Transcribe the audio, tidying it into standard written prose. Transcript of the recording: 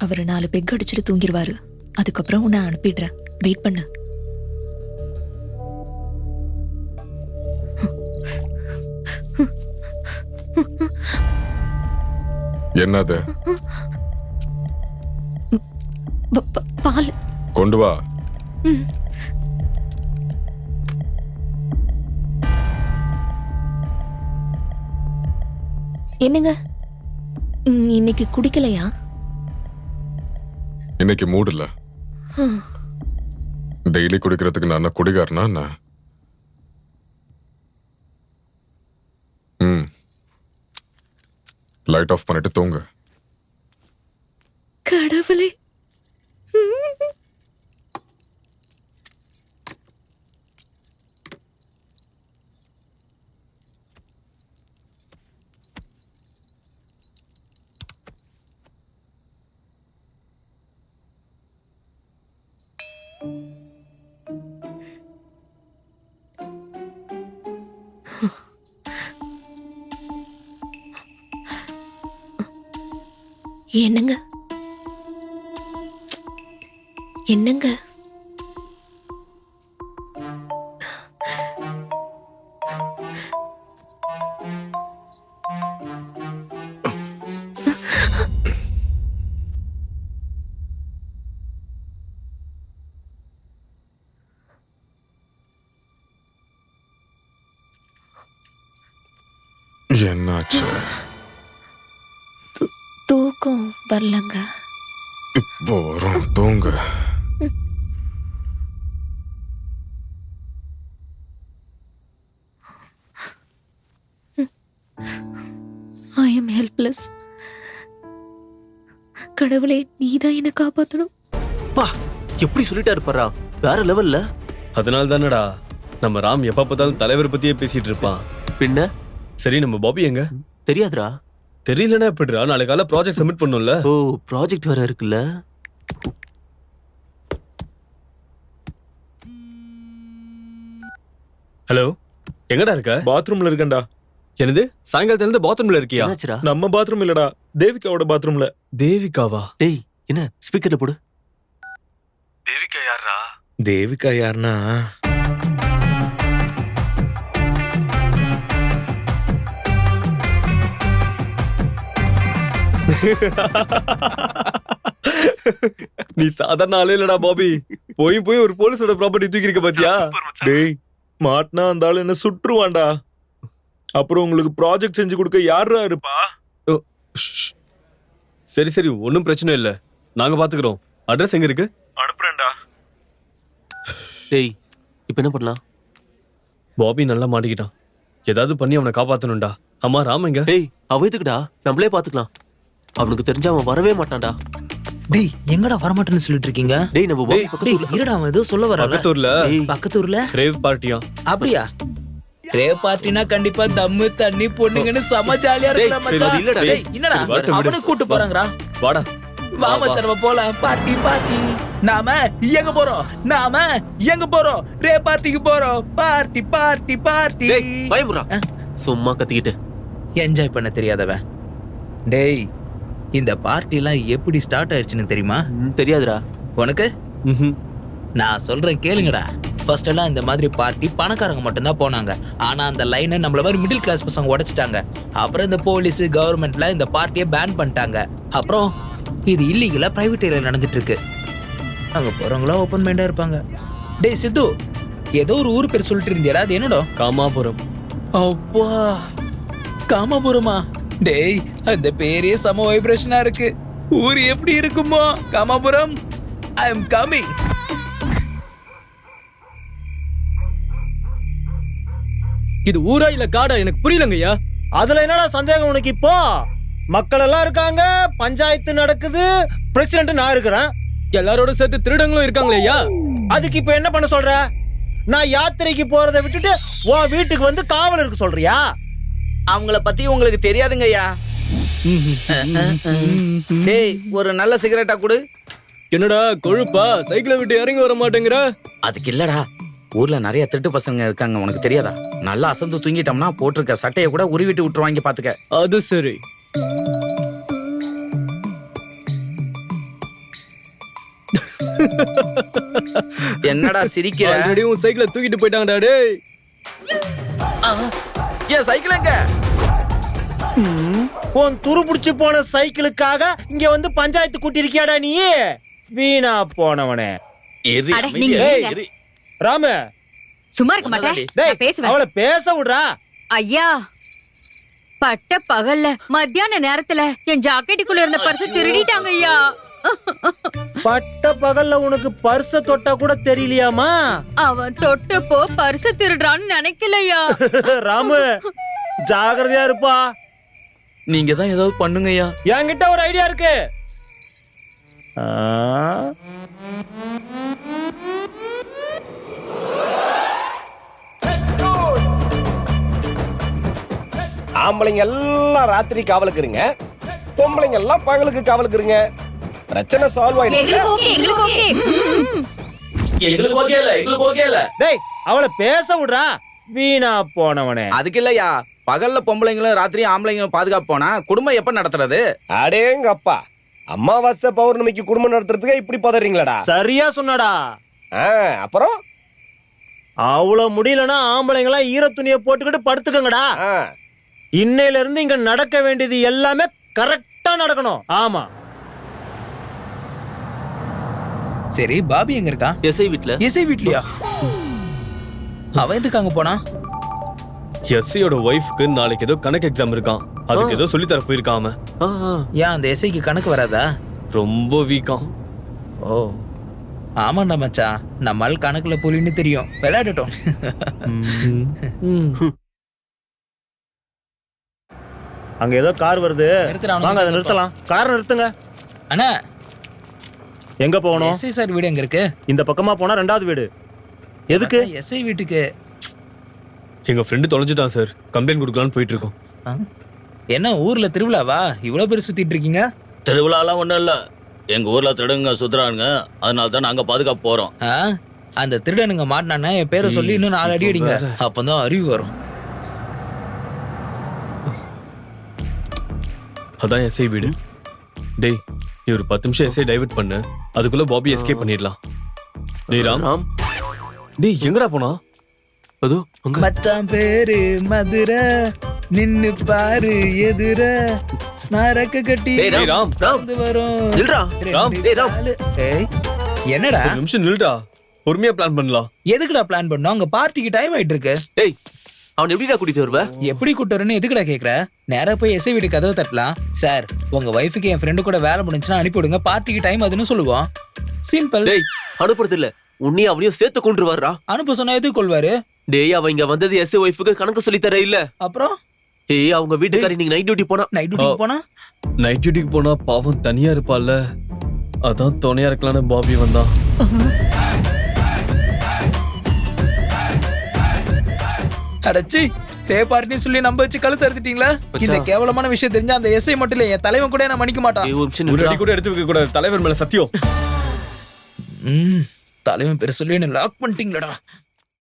அவர் 4 பெக் அடிச்சுட்டு தூங்கிடுவாரு. அதுக்கப்புறம் உன்னை அனுப்பிடுறேன். வெயிட் பண்ணு. என்னது? பால் கொண்டு வா. என்னங்க இன்னைக்கு குடிக்கலையா? இன்னைக்கு மூடு இல்ல. டெய்லி குடிக்கிறதுக்கு நான் என்ன குடிகாரனா என்ன? லைட் ஆஃப் பண்ணிட்டு தூங்கு. கடவுளே, என்னங்க என்னங்க என்னாச்சு? தூக்கம் வரலங்க. இப்போ வரும், தூங்கு. I am helpless. கடவுளே, நீதான் என்ன காப்பாத்தணும். பா, எப்படி சொல்லிட்டாரு பாரா, வேற லெவல்ல. அதனால தானடா நம்ம ராம் எப்ப பார்த்தாலும் தலைவர் பத்தியே பேசிட்டு இருப்பான். பின்ன சரி, நம்ம பாபி எங்க? தெரியாதுடா. தெரியலன்னா எப்படிடா? நாளைக்கு காலைல ப்ராஜெக்ட் சப்மிட் பண்ணும்ல. ஓ, ப்ராஜெக்ட் வேற இருக்குல்ல. ஹலோ, எங்கடா இருக்க? பாத்ரூம்ல இருக்கேன்டா. என்னது, சாயங்காலத்துல இருந்து பாத்ரூம்ல இருக்கியா? என்னாச்சுடா? நம்ம பாத்ரூம் இல்லடா, தேவிகாவோட பாத்ரூம்ல. தேவிகாவா? டேய், என்ன ஸ்பீக்கர்ல போடு. தேவிகா யாரா? தேவிகா யாருன்னா, நீ சாதாரண ஆளே இல்லடா பாபி. போய் ஒரு போலீஸோட ப்ராப்பர்ட்டி தூக்கி இருக்க பாத்தியா? டேய் மாட்டினா அந்த ஆளு என்ன சுற்றுவான்டா. அப்புறம் உங்களுக்கு ப்ராஜெக்ட் செஞ்சு கொடுக்க யாரா இருப்பா? சரி சரி, ஒன்னும் பிரச்சனை இல்ல, நாங்க பாத்துக்கிறோம். அட்ரஸ் எங்க இருக்கு? அனுப்புறேன்டா. டேய், இப்போ என்ன பண்ணலாம்? பாபி நல்லா மாட்டிக்கிட்டான். ஏதாவது பண்ணி அவனை காப்பாத்தணும்டா. அம்மா ராம் எங்க? டேய், அவ எதுக்குடா? நம்மளே பாத்துக்கலாம். அவனுக்கு தெரிஞ்சா அவன் வரவே மாட்டான்டா. டேய், எங்கடா வரமாட்டேன்னு சொல்லிட்டு இருக்கீங்க? டேய், நம்ம பாபி பக்கத்துல டேய், இருடா, அவன் ஏதோ சொல்ல வரான். பக்கத்தூர்ல பக்கத்தூர்ல ரேவ் பார்ட்டியா? அப்படியா? ரேவ் பார்ட்டினா கண்டிப்பா தம்மு தண்ணி பொண்ணுங்கன்னு செம ஜாலியா இருக்கற மச்சான். இல்லடா, டேய், என்னடா அவனை கூட்டி போறாங்கடா. வாடா வா மச்சான், நம்ம போலாம். Party party. நாம எங்க போறோம்? ரே பார்ட்டிக்கு போறோம். Party party party. டேய், பயமுறா. சும்மா கத்திக்கிட்டு என்ஜாய் பண்ண தெரியாதவன். டேய், இந்த பார்ட்டிலாம் எப்படி ஸ்டார்ட் ஆயிடுச்சுன்னு தெரியுமா? தெரியாதுடா. உனக்கு நான் சொல்றேன் கேளுங்கடா. ஃபர்ஸ்ட் எல்லாம் இந்த மாதிரி பார்ட்டி பணக்காரங்க மட்டும்தான் போனாங்க. ஆனா அந்த லைனை நம்மள மாதிரி மிடில் கிளாஸ் பசங்க உடைச்சிட்டாங்க. அப்புறம் இந்த போலீஸ் கவர்மெண்ட்ல இந்த பார்ட்டியை பேன் பண்ணிட்டாங்க. அப்புறம் இது இல்லீகலா பிரைவேட் ஏரியா நடந்துட்டு இருக்கு. அங்க போறவங்களா ஓப்பன் மைண்டா இருப்பாங்க. டேய் சித்து, ஏதோ ஒரு ஊர் பேர் சொல்லிட்டு இருந்தியடா, அது என்னடா? காமாபுரம். அப்பா, காமாபுரமா? டேய், அந்த பேரே சம வைப்ரேஷனா இருக்கு. ஊர் எப்படி இருக்குமோ? காமாபுரம், ஐ அம் கமிங். இது ஊரா இல்ல காடா? எனக்கு புரியலங்கய்யா. அதுல என்னடா சந்தேகம் உனக்கு? இப்போ மக்கள் எல்லாம் இருக்காங்க, பஞ்சாயத்து நடக்குது, பிரசிடென்ட் நான் இருக்கிறேன், எல்லாரோட சேர்த்து திருடங்களும் இருக்காங்களேயா. அதுக்கு இப்ப என்ன பண்ண சொல்ற? நான் யாத்திரைக்கு போறதை விட்டுட்டு உன் வீட்டுக்கு வந்து காவல் இருக்க சொல்றியா? அவங்கள பத்தி உங்களுக்கு தெரியாதுங்கய்யா. டேய், ஒரு நல்ல சிகரெட்டா கொடு. என்னடா கொழுப்பா, சைக்கிளை விட்டு இறங்கி வர மாட்டேங்கிற? அதுக்கு இல்லடா, ஊர்ல நிறைய திருட்டு பசங்க இருக்காங்க, உனக்கு தெரியாதா? நல்லா அசந்து தூங்கிட்டோம்னா போட்டிருக்க சட்டையை கூட உருவிட்டு விட்டுருவாங்க, பாத்துக்க. அது சரி. என்னடா சிரிக்கிற? ஆல்ரெடி உன் சைக்கிளை தூக்கிட்டு போயிட்டாங்கடா டேய். ஏன் சைக்கிள் எங்க? உன் துருபிடிச்சு போன சைக்கிளுக்காக இங்க வந்து பஞ்சாயத்து கூட்டியிருக்கியாடா நீ? வீணா போனவனே. அட, நீங்க ஏய், இருங்க. ராமு, சும்மா இருக்க மாட்டேன். டேய், நான் பேசுவேன். அவளை பேச விடுறா. ஐயா, பட்ட பகல்ல மத்தியான நேரத்துல என் ஜாக்கெட்டுக்குள்ள இருந்த பர்ஸ் திருடிட்டாங்க ஐயா. பட்ட பகல்ல உனக்கு பர்ச தொட்டா கூட தெரியலையாமா? அவன் தொட்டப்போ பர்ஸ் திருடுறான்னு நினைக்கலையா. ராமு, ஜாகிரதையா இருப்பா. நீங்க தான் ஏதாவது பண்ணுங்கய்யா. என்கிட்ட ஒரு ஐடியா இருக்கு. ஆம்பளைங்க எல்லாம் ராத்திரி காவலுக்கு இருங்க, பொம்பளைங்க எல்லாம் பகலுக்கு காவலுக்கு இருங்க. பிரச்சனை சால்வ் ஆயிடுச்சு. எங்களுக்கு ஓகே, எங்களுக்கு ஓகே. எங்களுக்கு ஓகே இல்ல, எங்களுக்கு ஓகே இல்ல. டேய், அவளை பேச விடுறா. வீணா போனவனே. அதுக்கு இல்லையா, பகல்ல பொம்பளைங்களும் ராத்திரி ஆம்பளைங்களும் பாதுகாப்பு போனா குடும்பம் எப்ப நடத்துறது? அடேங்கப்பா, அமாவாசை பௌர்ணமிக்கு குடும்பம் நடத்துறதுக்கு இப்படி பதறீங்களாடா? சரியா சொன்னடா. அப்புறம் அவ்வளவு முடியலன்னா ஆம்பளைங்களா ஈர துணியை போட்டுக்கிட்டு படுத்துக்கங்கடா. இன்னையில இருந்து இங்க நடக்க வேண்டியது எல்லாமே கரெக்டா நடக்கணும். ஆமா. சரி, பாபி எங்க இருக்கான்? எஸ்ஐ வீட்ல. எஸ்ஐ வீட்லயா? அவன் எதுக்கு அங்க போனா? எஸ்ஐயோட ஒய்ஃப்க்கு நாளைக்கு ஏதோ கணக்கு எக்ஸாம் இருக்கான். அதுக்கு ஏதோ சொல்லி தர போயிருக்கான் அவன். ஏன் அந்த எஸ்ஐக்கு கணக்கு வராதா? ரொம்ப வீக்காம். ஓ ஆமாண்டா மச்சான், நம்மால் கணக்குல புலின்னு தெரியும், விளையாடட்டும். அங்க ஏதோ கார் வருது. நிறுத்துடா, அவனை வாங்க அதை நிறுத்தலாம். கார் நிறுத்துங்க. அண்ணா, எங்க போகணும்? எஸ்ஐ சார் வீடு எங்க இருக்கு? இந்த பக்கமா போனா 2வது வீடு. எதுக்கு? எஸ்ஐ வீட்டுக்கு. எங்க ஃப்ரெண்டு தொலைஞ்சிட்டான் சார், கம்ப்ளைண்ட் கொடுக்கலான்னு போயிட்டு இருக்கோம். என்ன ஊர்ல திருவிழாவா? இவ்வளவு பேர் சுத்திட்டு இருக்கீங்க? திருவிழாலாம் ஒண்ணும் இல்ல, எங்க ஊர்ல திருடங்க சுத்துறானுங்க, அதனால தான் நாங்க பாதுகாப்பு போறோம். அந்த திருடனுங்க மாட்டினானே என் பேரை சொல்லி இன்னும் 4 அடி அடிங்க, அப்பதான் அறிவு வரும். அதான் எஸ்ஐ வீடு. டேய், நீ ஒரு 10 நிமிஷம் எஸ்ஐ டைவர்ட் பண்ணு, அதுக்குள்ள பாபி எஸ்கேப் பண்ணிடலாம். டேய் ராம், டேய் எங்கடா போனா? அதோ அங்க. மச்சான் பேரு மதுரை, நின்னு பாரு எதிர, மரக்க கட்டி டேய் ராம், ராம் வரும். நில்றா. ராம், டேய் ராம். ஏய், என்னடா? ஒரு நிமிஷம் நில்டா, பொறுமையா பிளான் பண்ணலாம். எதுக்குடா பிளான் பண்ணோம்? அங்க பார்ட்டிக்கு டைம் ஆயிட்டு இருக்கு. டேய், அவன் எப்படிடா கூட்டிட்டு வருவ? எப்படி கூட்டுறன்னு எதுக்குடா கேக்குற? நேரா போய் எஸ்ஐ வீட்டு கதவை தட்டலாம். சார், உங்க வைஃபுக்கு என் ஃப்ரெண்டு கூட வேலை முடிஞ்சுன்னா அனுப்பிவிடுங்க, பார்ட்டிக்கு டைம் அதுன்னு சொல்லுவோம். சிம்பிள். டேய், அனுப்புறது இல்ல, உன்னையும் அவனையும் சேர்த்து கொண்டு வர்றா. அனுப்ப சொன்னா எதுக்கு கொள்வாரு? டேய், அவன் இங்க வந்தது எஸ்ஐ ஒய்ஃபுக்கு கணக்கு சொல்லி தர இல்ல. அப்புறம் ஏய், அவங்க வீட்டுக்காரி நீங்க நைட் டியூட்டி போனா. நைட் டியூட்டிக்கு போனா? நைட் டியூட்டிக்கு போனா பாவம் தனியா இருப்பாள்ல, அதான் துணையா இருக்கலான்னு பாபி வந்தான். அடச்சி, ரே பார்ட்டின்னு சொல்லி நம்ப வச்சு கழுத்து அறுத்துட்டீங்களா? இந்த கேவலமான விஷயம் தெரிஞ்சா அந்த எஸ்ஐ மட்டும் இல்ல, என் தலைவன் கூட என்ன மன்னிக்க மாட்டான். ஏய், ஒரு நிமிஷம் ஒரு நில்றா. அடி கூட எடுத்து வைக்க கூடாது, தலைவர் மேல சத்தியம். தலைவன் பேர் சொல்லி என்ன லாக் பண்ணிட்டீங்களடா.